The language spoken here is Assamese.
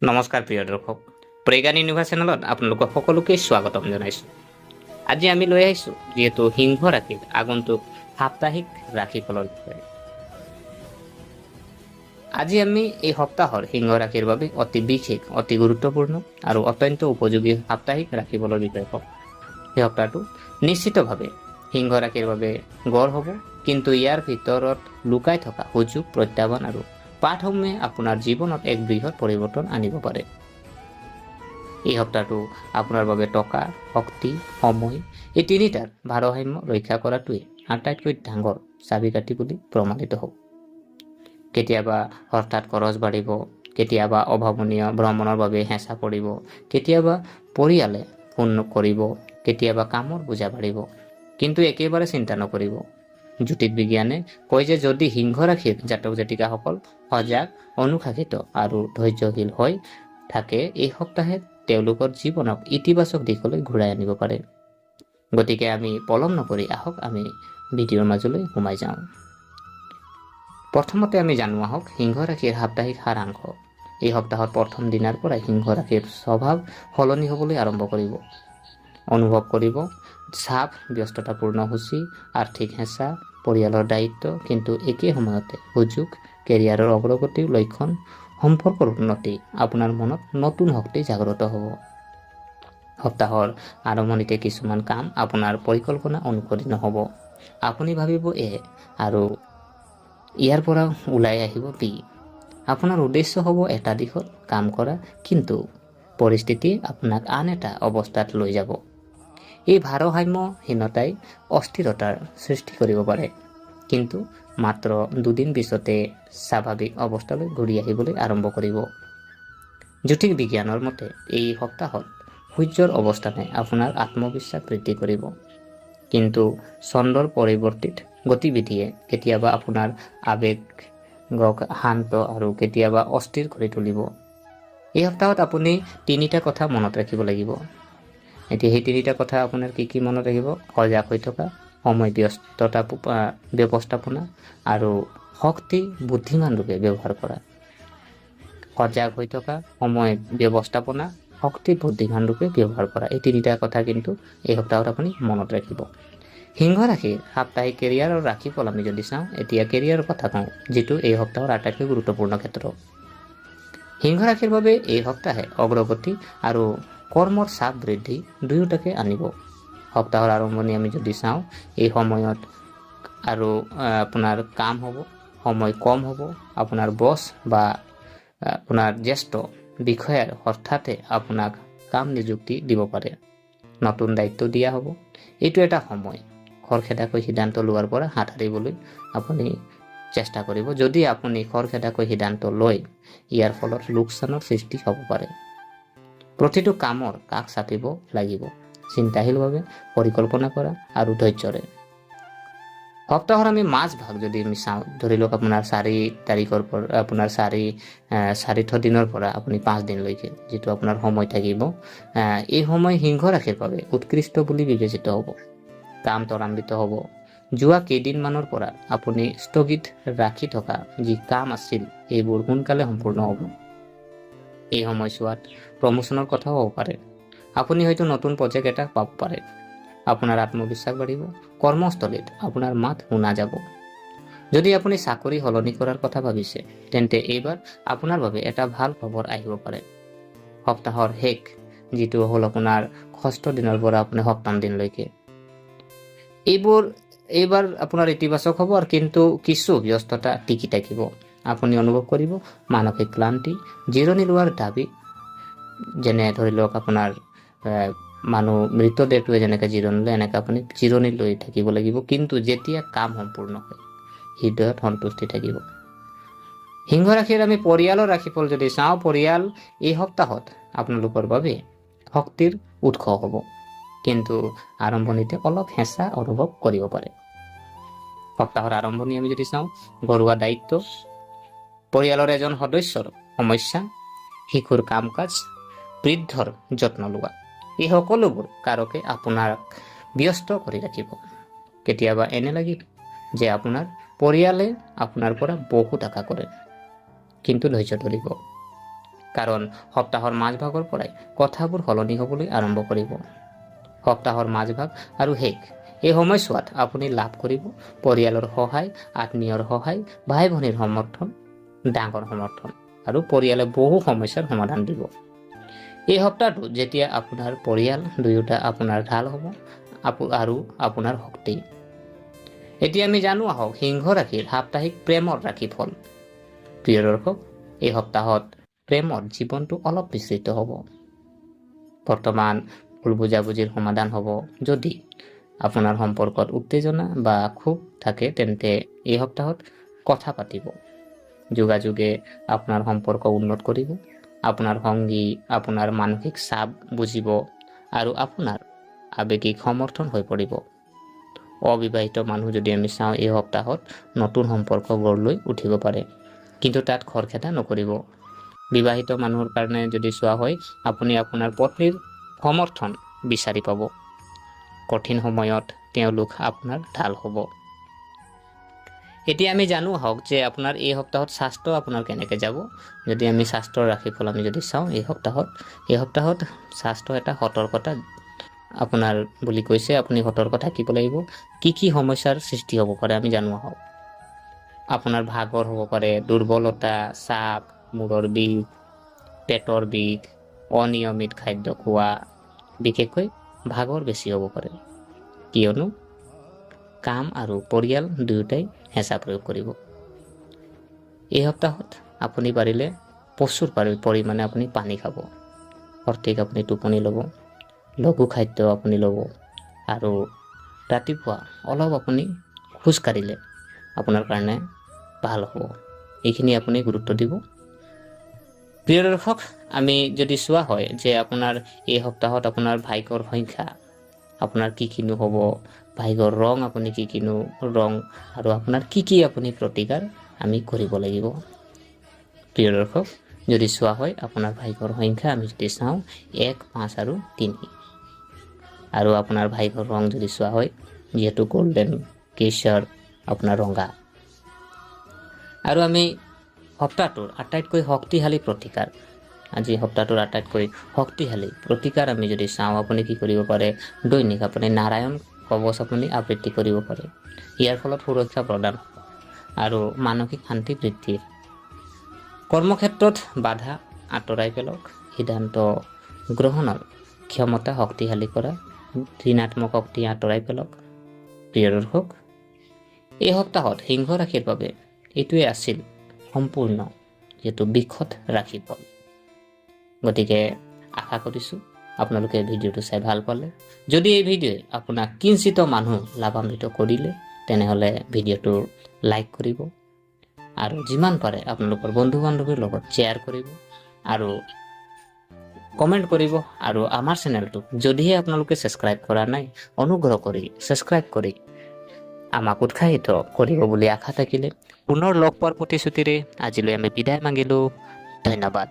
নমস্কাৰ প্ৰিয় দৰ্শক, প্ৰেগান ইউনিভা চেনেলত আপোনালোকক সকলোকে স্বাগতম জনাইছোঁ। আজি আমি লৈ আহিছোঁ যিহেতু সিংহ ৰাশিৰ আগন্তুক সাপ্তাহিক ৰাশিফলৰ বিষয়ে। আজি আমি এই সপ্তাহৰ সিংহ ৰাশিৰ বাবে অতি বিশেষ, অতি গুৰুত্বপূৰ্ণ আৰু অত্যন্ত উপযোগী সাপ্তাহিক ৰাশিফলৰ বিষয়ে কম। এই সপ্তাহটো নিশ্চিতভাৱে সিংহ ৰাশিৰ বাবে গড় হ'ব, কিন্তু ইয়াৰ ভিতৰত লুকাই থকা সুযোগ, প্ৰত্যাহ্বান আৰু পাঠসমূহে আপোনাৰ জীৱনত এক বৃহৎ পৰিৱৰ্তন আনিব পাৰে। এই সপ্তাহটো আপোনাৰ বাবে টকা, শক্তি, সময় এই তিনিটাৰ ভাৰসাম্য ৰক্ষা কৰাটোৱে আটাইতকৈ ডাঙৰ চাবিকাঠি বুলি প্ৰমাণিত হ'ব। কেতিয়াবা হঠাৎ খৰচ বাঢ়িব, কেতিয়াবা অভাৱনীয় ভ্ৰমণৰ বাবে হেঁচা পৰিব, কেতিয়াবা পৰিয়ালে ফোন কৰিব, কেতিয়াবা কামৰ বোজা বাঢ়িব। কিন্তু একেবাৰে চিন্তা নকৰিব। জ্যোতিষ বিজ্ঞানে কয় যে যদি সিংহ ৰাশিৰ জাতক জাতিকাসকল সজাগ, অনুশাসিত আৰু ধৈৰ্যশীল হৈ থাকে, এই সপ্তাহে তেওঁলোকৰ জীৱনক ইতিবাচক দিশলৈ ঘূৰাই আনিব পাৰে। গতিকে আমি পলম নকৰি আহক আমি ভিডিঅ'ৰ মাজলৈ সোমাই যাওঁ। প্ৰথমতে আমি জানো আহক সিংহ ৰাশিৰ সাপ্তাহিক সাৰাংশ। এই সপ্তাহৰ প্ৰথম দিনাৰ পৰাই সিংহ ৰাশিৰ স্বভাৱ সলনি হ'বলৈ আৰম্ভ কৰিব। অনুভৱ কৰিব চাপ, ব্যস্ততাপূৰ্ণ সূচী, আৰ্থিক হেঁচা, পৰিয়ালৰ দায়িত্ব, কিন্তু একে সময়তে সুযোগ, কেৰিয়াৰৰ অগ্ৰগতিৰ লক্ষণ, সম্পৰ্কৰ উন্নতি, আপোনাৰ মনত নতুন শক্তি জাগ্ৰত হ'ব। সপ্তাহৰ আৰম্ভণিতে কিছুমান কাম আপোনাৰ পৰিকল্পনা অনুসৰি নহ'ব। আপুনি ভাবিব এ আৰু ইয়াৰ পৰা ওলাই আহিব বি। আপোনাৰ উদ্দেশ্য হ'ব এটা দিশত কাম কৰা, কিন্তু পৰিস্থিতি আপোনাক আন এটা অৱস্থাত লৈ যাব। এই ভাৰসাম্যহীনতাই অস্থিৰতাৰ সৃষ্টি কৰিব পাৰে, কিন্তু মাত্ৰ দুদিন পিছতে স্বাভাৱিক অৱস্থালৈ ঘূৰি আহিবলৈ আৰম্ভ কৰিব। জ্যোতিষ বিজ্ঞানৰ মতে এই সপ্তাহত সূৰ্যৰ অৱস্থানে আপোনাৰ আত্মবিশ্বাস বৃদ্ধি কৰিব, কিন্তু চন্দ্ৰৰ পৰিৱৰ্তিত গতিবিধিয়ে কেতিয়াবা আপোনাৰ আৱেগক শান্ত আৰু কেতিয়াবা অস্থিৰ কৰি তুলিব। এই সপ্তাহত আপুনি তিনিটা কথা মনত ৰাখিব লাগিব। এতিয়া সেই তিনিটা কথা আপোনাৰ কি মনত ৰাখিব? সজাগ হৈ থকা, সময় ব্যৱস্থাপনা আৰু শক্তি বুদ্ধিমান ৰূপে ব্যৱহাৰ কৰা। সজাগ হৈ থকা, সময় ব্যৱস্থাপনা, শক্তি বুদ্ধিমান ৰূপে ব্যৱহাৰ কৰা, এই তিনিটা কথা কিন্তু এই সপ্তাহত আপুনি মনত ৰাখিব। সিংহ ৰাশিৰ সাপ্তাহিক কেৰিয়াৰৰ ৰাশিফল আমি যদি চাওঁ, এতিয়া কেৰিয়াৰৰ কথা কওঁ, যিটো এই সপ্তাহৰ আটাইতকৈ গুৰুত্বপূৰ্ণ ক্ষেত্ৰ। সিংহ ৰাশিৰ বাবে এই সপ্তাহে অগ্ৰগতি আৰু কৰ্মৰ চাপ বৃদ্ধি দুয়োটাকে আনিব। সপ্তাহৰ আৰম্ভণি আমি যদি চাওঁ, এই সময়ত আৰু আপোনাৰ কাম হ'ব, সময় কম হ'ব। আপোনাৰ বছ বা আপোনাৰ জ্যেষ্ঠ বিষয়াৰ হঠাতে আপোনাক কাম নিযুক্তি দিব পাৰে, নতুন দায়িত্ব দিয়া হ'ব। এইটো এটা সময় খৰখেদাকৈ সিদ্ধান্ত লোৱাৰ পৰা হাত সাৰিবলৈ আপুনি চেষ্টা কৰিব। যদি আপুনি খৰখেদাকৈ সিদ্ধান্ত লয়, ইয়াৰ ফলত লোকচানৰ সৃষ্টি হ'ব পাৰে। প্ৰতিটো কামৰ কাষ চাপিব লাগিব, চিন্তাশীলভাৱে পৰিকল্পনা কৰা আৰু ধৈৰ্যৰে। সপ্তাহৰ আমি মাজভাগ যদি আমি চাওঁ, ধৰি লওক আপোনাৰ 4 তাৰিখৰ পৰা আপোনাৰ 4 দিনৰ পৰা আপুনি 5 দিনলৈকে যিটো আপোনাৰ সময় থাকিব, এই সময় সিংহ ৰাশিৰ বাবে উৎকৃষ্ট বুলি বিবেচিত হ'ব। কাম ত্বৰান্বিত হ'ব। যোৱা কেইদিনমানৰ পৰা আপুনি স্থগিত ৰাখি থকা যি কাম আছিল, এইবোৰ সোনকালে সম্পূৰ্ণ হ'ব। এই সময়ছোৱাত প্ৰমোচনৰ কথাও হ'ব পাৰে। আপুনি হয়তো নতুন প্ৰজেক্ট এটা পাব পাৰে। আপোনাৰ আত্মবিশ্বাস বাঢ়িব। কৰ্মস্থলীত আপোনাৰ মাত শুনা যাব। যদি আপুনি চাকৰি সলনি কৰাৰ কথা ভাবিছে, তেন্তে এইবাৰ আপোনাৰ বাবে এটা ভাল খবৰ আহিব পাৰে। সপ্তাহৰ শেষ, যিটো হ'ল আপোনাৰ 6ষ্ঠ দিনৰ পৰা আপুনি 7ম দিনলৈকে, এইবাৰ আপোনাৰ ইতিবাচক হ'ব, কিন্তু কিছু ব্যস্ততা টিকি থাকিব। আপুনি অনুভৱ কৰিব মানসিক ক্লান্তি, জিৰণি লোৱাৰ দাবী, যেনে ধৰি লওক আপোনাৰ মৃতদেহটোৱে যেনেকৈ জিৰণি লয়, এনেকৈ আপুনি জিৰণি লৈ থাকিব লাগিব। কিন্তু যেতিয়া কাম সম্পূৰ্ণ হয়, হৃদয়ত সন্তুষ্টি থাকিব। সিংহ ৰাশিৰ আমি পৰিয়ালৰ ৰাশিফল যদি চাওঁ, পৰিয়াল এই সপ্তাহত আপোনালোকৰ বাবে শক্তিৰ উৎস হ'ব, কিন্তু আৰম্ভণিতে অলপ হেঁচা অনুভৱ কৰিব পাৰে। সপ্তাহৰ আৰম্ভণি আমি যদি চাওঁ, ঘৰুৱা দায়িত্ব, পৰিয়ালৰ এজন সদস্যৰ সমস্যা, শিশুৰ কাম কাজ, বৃদ্ধৰ যত্ন লোৱা, এই সকলোবোৰ কাৰকে আপোনাক ব্যস্ত কৰি ৰাখিব। কেতিয়াবা এনে লাগিব যে আপোনাৰ পৰিয়ালে আপোনাৰ পৰা বহুত আশা কৰে, কিন্তু ধৈৰ্য ধৰিব। কাৰণ সপ্তাহৰ মাজভাগৰ পৰাই কথাবোৰ সলনি হ'বলৈ আৰম্ভ কৰিব। সপ্তাহৰ মাজভাগ আৰু শেষ এই সময়ছোৱাত আপুনি লাভ কৰিব পৰিয়ালৰ সহায়, আত্মীয়ৰ সহায়, ভাই ভনীৰ সমৰ্থন, ডাঙৰ সমৰ্থন আৰু পৰিয়ালে বহু সমস্যাৰ সমাধান দিব। এই সপ্তাহটো যেতিয়া আপোনাৰ পৰিয়াল দুয়োটা আপোনাৰ ঢাল হ'ব আৰু আপোনাৰ শক্তি। এতিয়া আমি জানো আহক সিংহ ৰাশিৰ সাপ্তাহিক প্ৰেমৰ ৰাশিফল। প্ৰিয় দৰ্শক, এই সপ্তাহত প্ৰেমৰ জীৱনটো অলপ বিস্তৃত হ'ব। বৰ্তমান ভুল বুজাবুজিৰ সমাধান হ'ব। যদি আপোনাৰ সম্পৰ্কত উত্তেজনা বা ক্ষোভ থাকে তেন্তে এই সপ্তাহত কথা পাতিব। যোগাযোগে আপোনাৰ সম্পৰ্ক উন্নত কৰিব। আপোনাৰ সংগী আপোনাৰ মানসিক চাপ বুজিব আৰু আপোনাৰ আৱেগিক সমৰ্থন হৈ পৰিব। অবিবাহিত মানুহ যদি আমি চাওঁ এই সপ্তাহত নতুন সম্পৰ্ক গঢ় লৈ উঠিব পাৰে, কিন্তু তাত খৰখেদা নকৰিব। বিবাহিত মানুহৰ কাৰণে যদি চোৱা হয় আপুনি আপোনাৰ পত্নীৰ সমৰ্থন বিচাৰি পাব। কঠিন সময়ত তেওঁলোক আপোনাৰ ঢাল হ'ব। এতিয়া আমি জানো আহক যে আপোনাৰ এই সপ্তাহত স্বাস্থ্য আপোনাৰ কেনেকৈ যাব। যদি আমি স্বাস্থ্যৰ ৰাশিফল আমি যদি চাওঁ এই সপ্তাহত স্বাস্থ্য এটা সতৰ্কতা আপোনাৰ বুলি কৈছে। আপুনি সতৰ্ক থাকিব লাগিব। কি সমস্যাৰ সৃষ্টি হ'ব পাৰে আমি জানো আহক। আপোনাৰ ভাগৰ হ'ব পাৰে, দুৰ্বলতা, চাপ, মূৰৰ বিষ, পেটৰ বিষ, অনিয়মিত খাদ্য খোৱা, বিশেষকৈ ভাগৰ বেছি হ'ব পাৰে, কিয়নো কাম আৰু পৰিয়াল দুয়োটাই হেঁচা প্ৰয়োগ কৰিব। এই সপ্তাহত আপুনি পাৰিলে প্ৰচুৰ পৰিমাণে আপুনি পানী খাব, সঠিক আপুনি টোপনি ল'ব, লঘু খাদ্য আপুনি ল'ব আৰু ৰাতিপুৱা অলপ আপুনি খোজ কাঢ়িলে আপোনাৰ কাৰণে ভাল হ'ব। এইখিনি আপুনি গুৰুত্ব দিব। প্ৰিয় দৰ্শক, আমি যদি চোৱা হয় যে আপোনাৰ এই সপ্তাহত আপোনাৰ ভাগ্যৰ সংখ্যা আপোনাৰ কিনো হ'ব, ভাগ্যৰ ৰং আপুনি কিনো ৰং আৰু আপোনাৰ কি আপুনি প্ৰতিকাৰ আমি কৰিব লাগিব। প্ৰিয় দৰ্শক, যদি চোৱা হয় আপোনাৰ ভাগ্যৰ সংখ্যা আমি যদি চাওঁ 1, 5 আৰু 3 আৰু আপোনাৰ ভাগ্যৰ ৰং যদি চোৱা হয় যিহেতু গোল্ডেন, কেশৰ, আপোনাৰ ৰঙা। আৰু আমি সপ্তাহটোৰ আটাইতকৈ শক্তিশালী প্ৰতিকাৰ, আজি সপ্তাহটোৰ আটাইতকৈ শক্তিশালী প্ৰতিকাৰ আমি যদি চাওঁ আপুনি কি কৰিব পাৰে, দৈনিক আপুনি নাৰায়ণ কৱচ আপুনি আবৃত্তি কৰিব পাৰে। ইয়াৰ ফলত সুৰক্ষা প্ৰদান আৰু মানসিক শান্তি বৃদ্ধি। কৰ্মক্ষেত্ৰত বাধা আঁতৰাই পেলাওক। সিদ্ধান্ত গ্ৰহণৰ ক্ষমতা শক্তিশালী কৰা, ঋণাত্মক শক্তি আঁতৰাই পেলাওক। প্ৰিয় দৰ্শক, এই সপ্তাহত সিংহ ৰাশিৰ বাবে এইটোৱে আছিল সম্পূৰ্ণ যিহেতু বিশদ ৰাশিফল। গতিকে আশা কৰিছোঁ আপোনালোকে ভিডিঅ'টো চাই ভাল পালে। যদি এই ভিডিঅ'ই আপোনাক কিঞ্চিত মানুহ লাভান্বিত কৰিলে তেনেহ'লে ভিডিঅ'টো লাইক কৰিব আৰু যিমান পাৰে আপোনালোকৰ বন্ধু বান্ধৱীৰ লগত শ্বেয়াৰ কৰিব আৰু কমেণ্ট কৰিব। আৰু আমাৰ চেনেলটো যদিহে আপোনালোকে ছাবস্ক্ৰাইব কৰা নাই, অনুগ্ৰহ কৰি ছাবস্ক্ৰাইব কৰি আমাক উৎসাহিত কৰিব বুলি আশা থাকিলে পুনৰ লগ পোৱাৰ প্ৰতিশ্ৰুতিৰে আজিলৈ আমি বিদায় মাগিলোঁ। ধন্যবাদ।